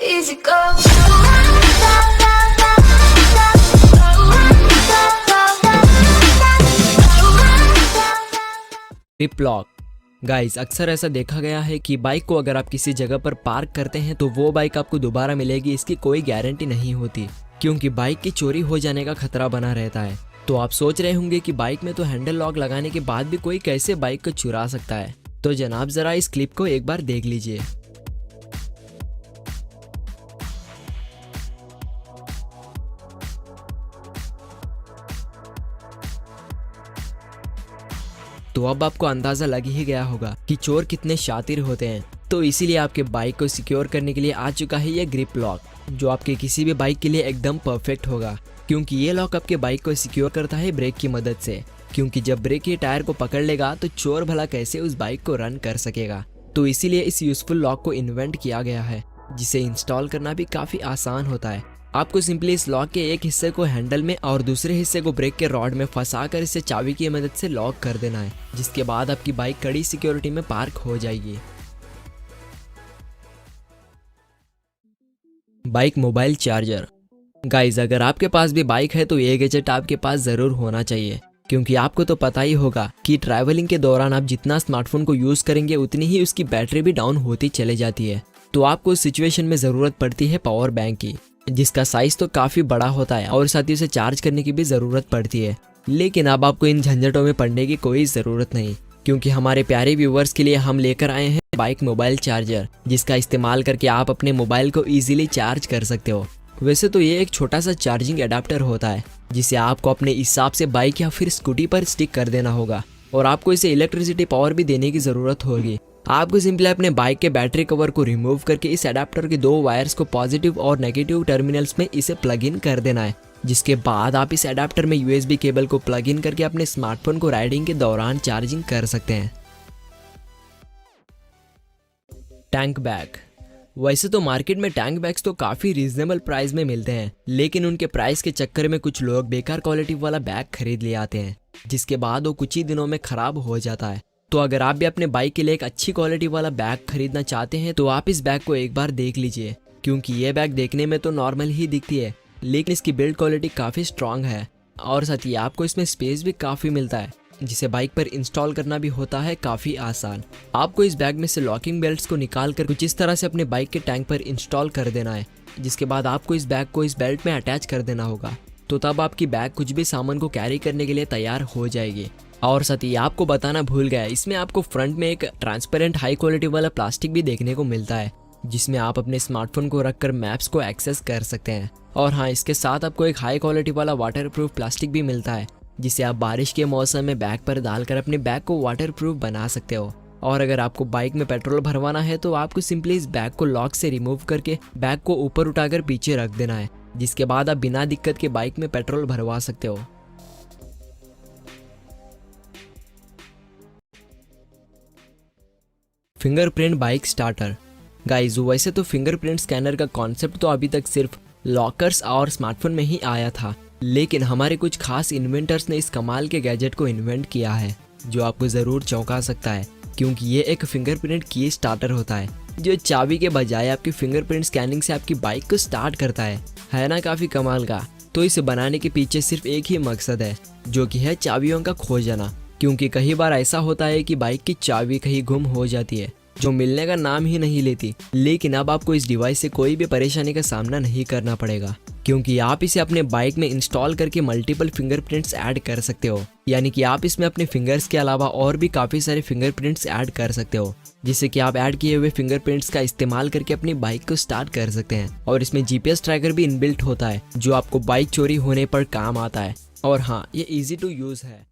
Easy go. Tip lock. Guys, अक्सर ऐसा देखा गया है कि बाइक को अगर आप किसी जगह पर पार्क करते हैं तो वो बाइक आपको दोबारा मिलेगी, इसकी कोई गारंटी नहीं होती, क्योंकि बाइक की चोरी हो जाने का खतरा बना रहता है। तो आप सोच रहे होंगे कि बाइक में तो हैंडल लॉक लगाने के बाद भी कोई कैसे बाइक को चुरा सकता है। तो जनाब, जरा इस क्लिप को एक बार देख लीजिए। तो अब आपको अंदाजा लग ही गया होगा कि चोर कितने शातिर होते हैं। तो इसीलिए आपके बाइक को सिक्योर करने के लिए आ चुका है ये ग्रिप लॉक, जो आपके किसी भी बाइक के लिए एकदम परफेक्ट होगा, क्योंकि ये लॉक आपके बाइक को सिक्योर करता है ब्रेक की मदद से। क्योंकि जब ब्रेक ये टायर को पकड़ लेगा तो चोर भला कैसे उस बाइक को रन कर सकेगा। तो इसीलिए इस यूजफुल लॉक को इन्वेंट किया गया है, जिसे इंस्टॉल करना भी काफी आसान होता है। आपको सिंपली इस लॉक के एक हिस्से को हैंडल में और दूसरे हिस्से को ब्रेक के रॉड में फंसाकर इसे चाबी की मदद से लॉक कर देना है, जिसके बाद आपकी बाइक कड़ी सिक्योरिटी में पार्क हो जाएगी। Bike mobile charger. गाइज, अगर आपके पास भी बाइक है तो ये गैजेट आपके पास जरूर होना चाहिए, क्योंकि आपको तो पता ही होगा कि ट्रैवलिंग के दौरान आप जितना स्मार्टफोन को यूज करेंगे उतनी ही उसकी बैटरी भी डाउन होती चली जाती है। तो आपको उस सिचुएशन में जरूरत पड़ती है पावर बैंक की, जिसका साइज तो काफी बड़ा होता है और साथ ही उसे चार्ज करने की भी जरूरत पड़ती है। लेकिन अब आपको इन झंझटों में पड़ने की कोई जरूरत नहीं, क्योंकि हमारे प्यारे व्यूवर्स के लिए हम लेकर आए हैं बाइक मोबाइल चार्जर, जिसका इस्तेमाल करके आप अपने मोबाइल को इजीली चार्ज कर सकते हो। वैसे तो ये एक छोटा सा चार्जिंग एडाप्टर होता है, जिसे आपको अपने हिसाब से बाइक या फिर स्कूटी पर स्टिक कर देना होगा, और आपको इसे इलेक्ट्रिसिटी पावर भी देने की जरूरत होगी। आपको सिंपली अपने बाइक के बैटरी कवर को रिमूव करके इस एडाप्टर के दो वायर्स को पॉजिटिव और नेगेटिव टर्मिनल्स में इसे प्लग इन कर देना है, जिसके बाद आप इस एडाप्टर में यूएसबी केबल को प्लग इन करके अपने स्मार्टफोन को राइडिंग के दौरान चार्जिंग कर सकते हैं। Tank bag. वैसे तो मार्केट में टैंक बैग्स तो काफी रीजनेबल प्राइस में मिलते हैं, लेकिन उनके प्राइस के चक्कर में कुछ लोग बेकार क्वालिटी वाला बैग खरीद ले आते हैं, जिसके बाद वो कुछ ही दिनों में खराब हो जाता है। तो अगर आप भी अपने बाइक के लिए एक अच्छी क्वालिटी वाला बैग खरीदना चाहते हैं तो आप इस बैग को एक बार देख लीजिए, क्योंकि ये बैग देखने में तो नॉर्मल ही दिखती है, लेकिन इसकी बिल्ड क्वालिटी काफी स्ट्रांग है, और साथ ही आपको इसमें स्पेस भी काफी मिलता है, जिसे बाइक पर इंस्टॉल करना भी होता है काफी आसान। आपको इस बैग में से लॉकिंग बेल्ट्स को निकाल कर कुछ इस तरह से अपने बाइक के टैंक पर इंस्टॉल कर देना है, जिसके बाद आपको इस बैग को इस बेल्ट में अटैच कर देना होगा। तो तब आपकी बैग कुछ भी सामान को कैरी करने के लिए तैयार हो जाएगी। और साथ ही आपको बताना भूल गया, इसमें आपको फ्रंट में एक ट्रांसपेरेंट हाई क्वालिटी वाला प्लास्टिक भी देखने को मिलता है, जिसमें आप अपने स्मार्टफोन को रखकर मैप्स को एक्सेस कर सकते हैं। और हाँ, इसके साथ आपको एक हाई क्वालिटी वाला वाटरप्रूफ प्लास्टिक भी मिलता है, जिसे आप बारिश के मौसम में बैग पर डालकर अपने बैग को वाटरप्रूफ बना सकते हो। और अगर आपको बाइक में पेट्रोल भरवाना है तो आपको सिंपली इस बैग को लॉक से रिमूव करके बैग को ऊपर उठाकर पीछे रख देना है, जिसके बाद आप बिना दिक्कत के बाइक में पेट्रोल भरवा सकते हो। Fingerprint bike starter. गाइज, वैसे तो फिंगरप्रिंट स्कैनर का कॉन्सेप्ट तो अभी तक सिर्फ लॉकर्स और स्मार्टफोन में ही आया था, लेकिन हमारे कुछ खास इन्वेंटर्स ने इस कमाल के गैजेट को इन्वेंट किया है, जो आपको ज़रूर चौंका सकता है, क्योंकि ये एक फिंगरप्रिंट की स्टार्टर होता है, जो चाबी के बजाय आपकी फिंगरप्रिंट स्कैनिंग से आपकी बाइक को स्टार्ट करता है ना काफ़ी कमाल का। तो इसे बनाने के पीछे सिर्फ एक ही मकसद है, जो कि है चाबियों का खो जाना, क्योंकि कई बार ऐसा होता है कि बाइक की चाबी कहीं गुम हो जाती है, जो मिलने का नाम ही नहीं लेती। लेकिन अब आपको इस डिवाइस से कोई भी परेशानी का सामना नहीं करना पड़ेगा, क्योंकि आप इसे अपने बाइक में इंस्टॉल करके मल्टीपल फिंगरप्रिंट्स ऐड कर सकते हो। यानी कि आप इसमें अपने फिंगर्स के अलावा और भी काफ़ी सारे फिंगरप्रिंट्स ऐड कर सकते हो, जिससे कि आप ऐड किए हुए फिंगरप्रिंट्स का इस्तेमाल करके अपनी बाइक को स्टार्ट कर सकते हैं। और इसमें जीपीएस ट्रैकर भी इनबिल्ट होता है, जो आपको बाइक चोरी होने पर काम आता है। और हाँ, ये ईजी टू यूज़ है।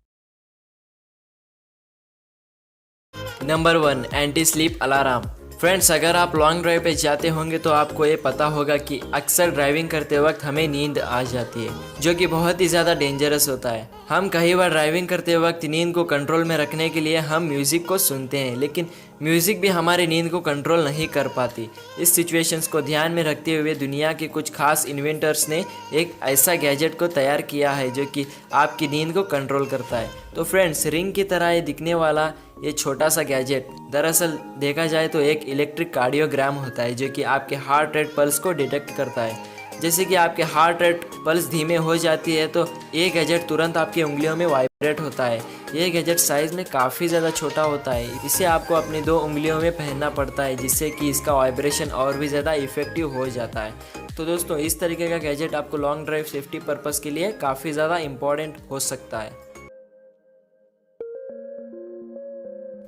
Number 1, anti sleep alarm. Friends, अगर आप लॉन्ग ड्राइव पे जाते होंगे तो आपको ये पता होगा कि अक्सर ड्राइविंग करते वक्त हमें नींद आ जाती है, जो कि बहुत ही ज़्यादा डेंजरस होता है। हम कई बार ड्राइविंग करते वक्त नींद को कंट्रोल में रखने के लिए हम म्यूज़िक को सुनते हैं, लेकिन म्यूज़िक भी हमारी नींद को कंट्रोल नहीं कर पाती। इस सिचुएशंस को ध्यान में रखते हुए दुनिया के कुछ खास इन्वेंटर्स ने एक ऐसा गैजेट को तैयार किया है जो कि आपकी नींद को कंट्रोल करता है। तो फ्रेंड्स, रिंग की तरह ये दिखने वाला ये छोटा सा गैजेट दरअसल देखा जाए तो एक इलेक्ट्रिक कार्डियोग्राम होता है जो कि आपके हार्ट रेट पल्स को डिटेक्ट करता है। जैसे कि आपके हार्ट रेट पल्स धीमे हो जाती है तो ये गैजेट तुरंत आपकी उंगलियों में वाइब्रेट होता है। ये गैजेट साइज़ में काफ़ी ज़्यादा छोटा होता है, इसे आपको अपनी 2 उंगलियों में पहनना पड़ता है जिससे कि इसका वाइब्रेशन और भी ज़्यादा इफेक्टिव हो जाता है। तो दोस्तों इस तरीके का गैजेट आपको लॉन्ग ड्राइव सेफ्टी पर्पज़ के लिए काफ़ी ज़्यादा इम्पॉर्टेंट हो सकता है।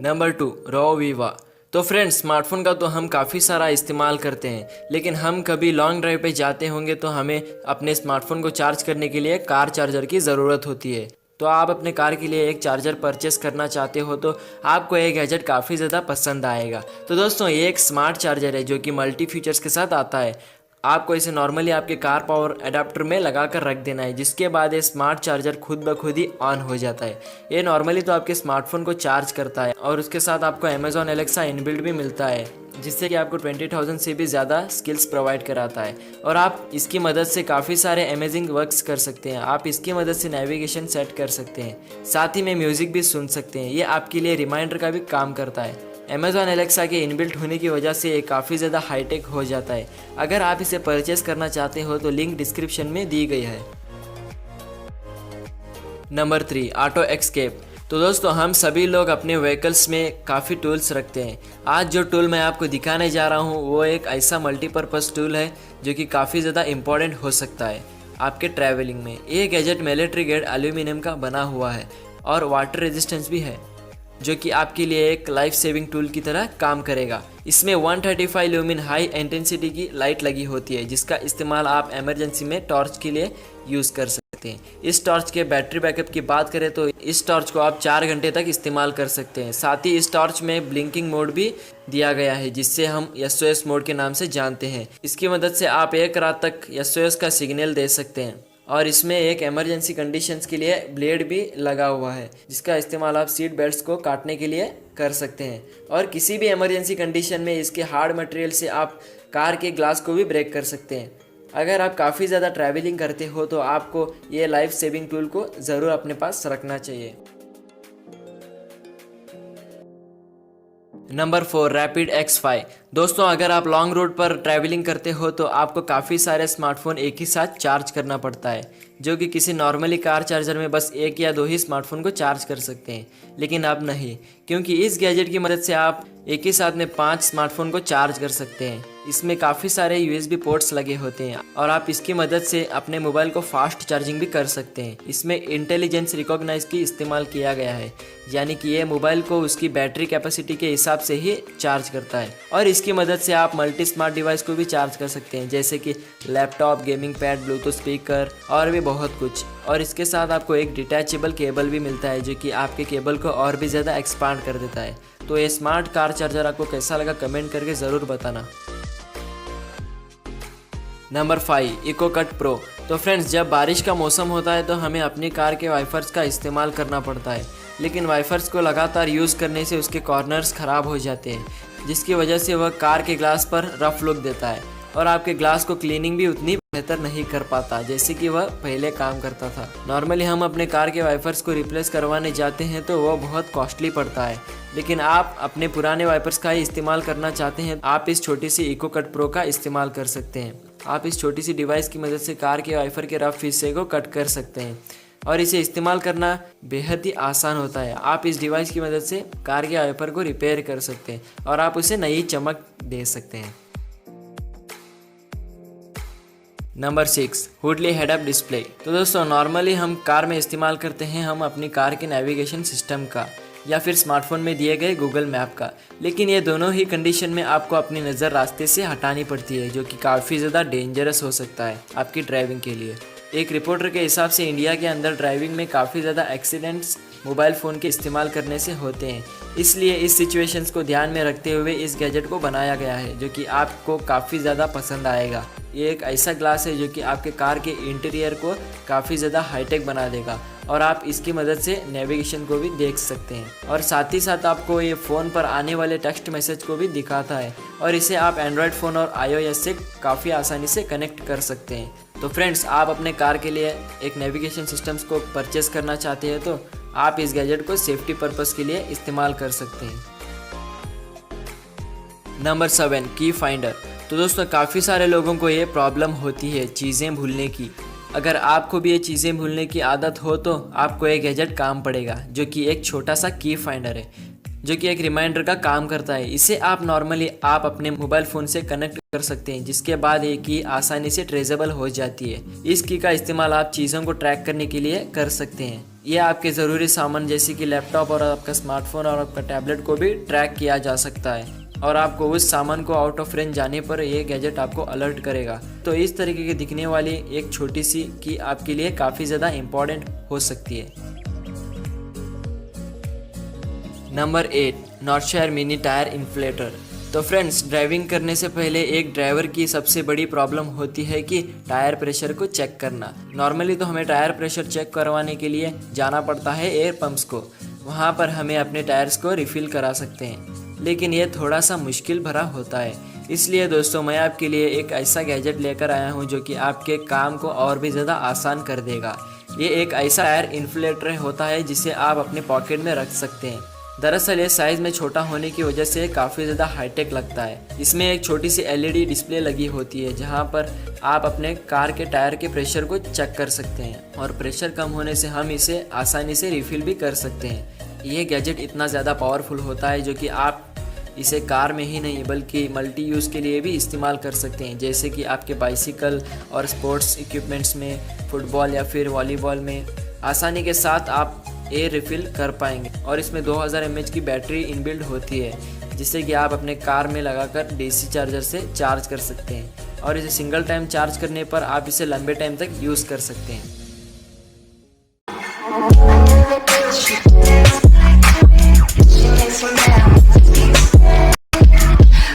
Number 2, raw Viva. तो फ्रेंड्स स्मार्टफोन का तो हम काफ़ी सारा इस्तेमाल करते हैं, लेकिन हम कभी लॉन्ग ड्राइव पे जाते होंगे तो हमें अपने स्मार्टफोन को चार्ज करने के लिए कार चार्जर की ज़रूरत होती है। तो आप अपने कार के लिए एक चार्जर परचेस करना चाहते हो तो आपको ये गैजेट काफ़ी ज़्यादा पसंद आएगा। तो दोस्तों ये एक स्मार्ट चार्जर है जो कि मल्टी फीचर्स के साथ आता है। आपको इसे नॉर्मली आपके कार पावर अडेप्टर में लगा कर रख देना है, जिसके बाद ये स्मार्ट चार्जर खुद ब खुद ही ऑन हो जाता है। ये नॉर्मली तो आपके स्मार्टफोन को चार्ज करता है और उसके साथ आपको अमेजॉन एलेक्सा इनबिल्ट भी मिलता है, जिससे कि आपको 20,000 से भी ज़्यादा स्किल्स प्रोवाइड कराता है। और आप इसकी मदद से काफ़ी सारे अमेजिंग वर्क्स कर सकते हैं। आप इसकी मदद से नेविगेशन सेट कर सकते हैं, साथ ही में म्यूज़िक भी सुन सकते हैं। ये आपके लिए रिमाइंडर का भी काम करता है। अमेजॉन एलेक्सा के इनबिल्ट होने की वजह से ये काफ़ी ज़्यादा हाईटेक हो जाता है। अगर आप इसे परचेस करना चाहते हो तो लिंक डिस्क्रिप्शन में दी गई है। Number 3, auto escape. तो दोस्तों हम सभी लोग अपने व्हीकल्स में काफ़ी टूल्स रखते हैं। आज जो टूल मैं आपको दिखाने जा रहा हूँ वो एक ऐसा मल्टीपर्पज़ टूल है जो कि काफ़ी ज़्यादा इम्पॉर्टेंट हो सकता है आपके ट्रैवलिंग में। ये गैजेट मिलिट्री ग्रेड एल्यूमिनियम का बना हुआ है और वाटर रेजिस्टेंस भी है, जो कि आपके लिए एक लाइफ सेविंग टूल की तरह काम करेगा। इसमें 135 ल्यूमिन हाई इंटेंसिटी की लाइट लगी होती है, जिसका इस्तेमाल आप इमरजेंसी में टॉर्च के लिए यूज़ कर सकते हैं। इस टॉर्च के बैटरी बैकअप की बात करें तो इस टॉर्च को आप 4 घंटे तक इस्तेमाल कर सकते हैं। साथ ही इस टॉर्च में ब्लिंकिंग मोड भी दिया गया है, जिससे हम SOS मोड के नाम से जानते हैं। इसकी मदद से आप 1 रात तक SOS का सिग्नल दे सकते हैं। और इसमें एक इमरजेंसी कंडीशंस के लिए ब्लेड भी लगा हुआ है, जिसका इस्तेमाल आप सीट बेल्ट्स को काटने के लिए कर सकते हैं। और किसी भी इमरजेंसी कंडीशन में इसके हार्ड मटेरियल से आप कार के ग्लास को भी ब्रेक कर सकते हैं। अगर आप काफ़ी ज़्यादा ट्रैवलिंग करते हो तो आपको ये लाइफ सेविंग टूल को ज़रूर अपने पास रखना चाहिए। Number 4, rapid X5। दोस्तों अगर आप लॉन्ग रूट पर ट्रैवलिंग करते हो तो आपको काफ़ी सारे स्मार्टफोन एक ही साथ चार्ज करना पड़ता है, जो कि किसी नॉर्मली कार चार्जर में बस 1 या 2 ही स्मार्टफोन को चार्ज कर सकते हैं। लेकिन अब नहीं, क्योंकि इस गैजेट की मदद से आप एक ही साथ में 5 स्मार्टफोन को चार्ज कर सकते हैं। इसमें काफ़ी सारे USB पोर्ट्स लगे होते हैं और आप इसकी मदद से अपने मोबाइल को फास्ट चार्जिंग भी कर सकते हैं। इसमें इंटेलिजेंस रिकॉग्नाइज की इस्तेमाल किया गया है, यानी कि ये मोबाइल को उसकी बैटरी कैपेसिटी के हिसाब से ही चार्ज करता है। और इसकी मदद से आप मल्टी स्मार्ट डिवाइस को भी चार्ज कर सकते हैं, जैसे कि laptop, gaming pad, Bluetooth speaker और भी बहुत कुछ। और इसके साथ आपको एक डिटैचेबल केबल भी मिलता है, जो कि आपके केबल को और भी ज़्यादा एक्सपांड कर देता है। तो ये स्मार्ट कार चार्जर आपको कैसा लगा कमेंट करके ज़रूर बताना। नंबर 5, इकोकट प्रो। तो फ्रेंड्स जब बारिश का मौसम होता है तो हमें अपनी कार के वाइफर्स का इस्तेमाल करना पड़ता है, लेकिन वाइफर्स को लगातार यूज़ करने से उसके कॉर्नर्स ख़राब हो जाते हैं, जिसकी वजह से वह कार के ग्लास पर रफ लुक देता है और आपके ग्लास को क्लीनिंग भी उतनी बेहतर नहीं कर पाता जैसे कि वह पहले काम करता था। नॉर्मली हम अपने कार के वाइपर्स को रिप्लेस करवाने जाते हैं तो वह बहुत कॉस्टली पड़ता है, लेकिन आप अपने पुराने वाइपर्स का ही इस्तेमाल करना चाहते हैं, आप इस छोटी सी इकोकट प्रो का इस्तेमाल कर सकते हैं। आप इस छोटी सी डिवाइस की मदद से कार के वाइपर के रफ हिस्से को कट कर सकते हैं और इसे इस्तेमाल करना बेहद ही आसान होता है। आप इस डिवाइस की मदद से कार के वाइपर को रिपेयर कर सकते हैं और आप उसे नई चमक दे सकते हैं। Number 6, Hudly head up display. तो दोस्तों नॉर्मली हम कार में इस्तेमाल करते हैं हम अपनी कार के नेविगेशन सिस्टम का या फिर स्मार्टफोन में दिए गए गूगल मैप का, लेकिन ये दोनों ही कंडीशन में आपको अपनी नज़र रास्ते से हटानी पड़ती है, जो कि काफ़ी ज़्यादा डेंजरस हो सकता है आपकी ड्राइविंग के लिए। एक रिपोर्टर के हिसाब से इंडिया के अंदर ड्राइविंग में काफ़ी ज़्यादा एक्सीडेंट्स मोबाइल फ़ोन के इस्तेमाल करने से होते हैं, इसलिए इस सिचुएशंस को ध्यान में रखते हुए इस गैजेट को बनाया गया है, जो कि आपको काफ़ी ज़्यादा पसंद आएगा। ये एक ऐसा ग्लास है जो कि आपके कार के इंटीरियर को काफ़ी ज़्यादा हाईटेक बना देगा और आप इसकी मदद से नेविगेशन को भी देख सकते हैं और साथ ही साथ आपको ये फ़ोन पर आने वाले टेक्स्ट मैसेज को भी दिखाता है और इसे आप एंड्रॉयड फ़ोन और iOS से काफ़ी आसानी से कनेक्ट कर सकते हैं। तो फ्रेंड्स आप अपने कार के लिए एक नेविगेशन सिस्टम्स को परचेस करना चाहते हैं तो आप इस गैजेट को सेफ्टी पर्पस के लिए इस्तेमाल कर सकते हैं। नंबर 7, की फाइंडर। तो दोस्तों काफ़ी सारे लोगों को ये प्रॉब्लम होती है चीज़ें भूलने की। अगर आपको भी ये चीज़ें भूलने की आदत हो तो आपको एक गैजेट काम पड़ेगा, जो कि एक छोटा सा की फाइंडर है, जो कि एक रिमाइंडर का काम करता है। इसे आप नॉर्मली आप अपने मोबाइल फ़ोन से कनेक्ट कर सकते हैं, जिसके बाद ये की आसानी से ट्रेसेबल हो जाती है। इस की का इस्तेमाल आप चीज़ों को ट्रैक करने के लिए कर सकते हैं। ये आपके ज़रूरी सामान जैसे कि लैपटॉप और आपका स्मार्टफोन और आपका टैबलेट को भी ट्रैक किया जा सकता है, और आपको उस सामान को आउट ऑफ रेंज जाने पर ये गैजेट आपको अलर्ट करेगा। तो इस तरीके की दिखने वाली एक छोटी सी की आपके लिए काफ़ी ज़्यादा इम्पॉर्टेंट हो सकती है। Number 8, Northshire mini tyre inflator. तो फ्रेंड्स, ड्राइविंग करने से पहले एक ड्राइवर की सबसे बड़ी प्रॉब्लम होती है कि टायर प्रेशर को चेक करना। नॉर्मली तो हमें टायर प्रेशर चेक करवाने के लिए जाना पड़ता है एयर पंप्स को, वहाँ पर हमें अपने टायर्स को रिफ़िल करा सकते हैं, लेकिन ये थोड़ा सा मुश्किल भरा होता है। इसलिए दोस्तों मैं आपके लिए एक ऐसा गैजेट लेकर आया हूँ जो कि आपके काम को और भी ज़्यादा आसान कर देगा। ये एक ऐसा टायर इन्फ्लेटर होता है जिसे आप अपने पॉकेट में रख सकते हैं। दरअसल ये साइज़ में छोटा होने की वजह से काफ़ी ज़्यादा हाईटेक लगता है। इसमें एक छोटी सी LED डिस्प्ले लगी होती है, जहाँ पर आप अपने कार के टायर के प्रेशर को चेक कर सकते हैं, और प्रेशर कम होने से हम इसे आसानी से रिफ़िल भी कर सकते हैं। ये गैजेट इतना ज़्यादा पावरफुल होता है जो कि आप इसे कार में ही नहीं बल्कि मल्टी यूज़ के लिए भी इस्तेमाल कर सकते हैं, जैसे कि आपके बाइसिकल और स्पोर्ट्स इक्विपमेंट्स में, फुटबॉल या फिर वॉलीबॉल में आसानी के साथ आप एयर रिफ़िल कर पाएंगे। और इसमें 2000 mAh की बैटरी इनबिल्ड होती है, जिससे कि आप अपने कार में लगाकर DC चार्जर से चार्ज कर सकते हैं, और इसे सिंगल टाइम चार्ज करने पर आप इसे लंबे टाइम तक यूज़ कर सकते हैं।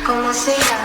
¿Cómo se llama?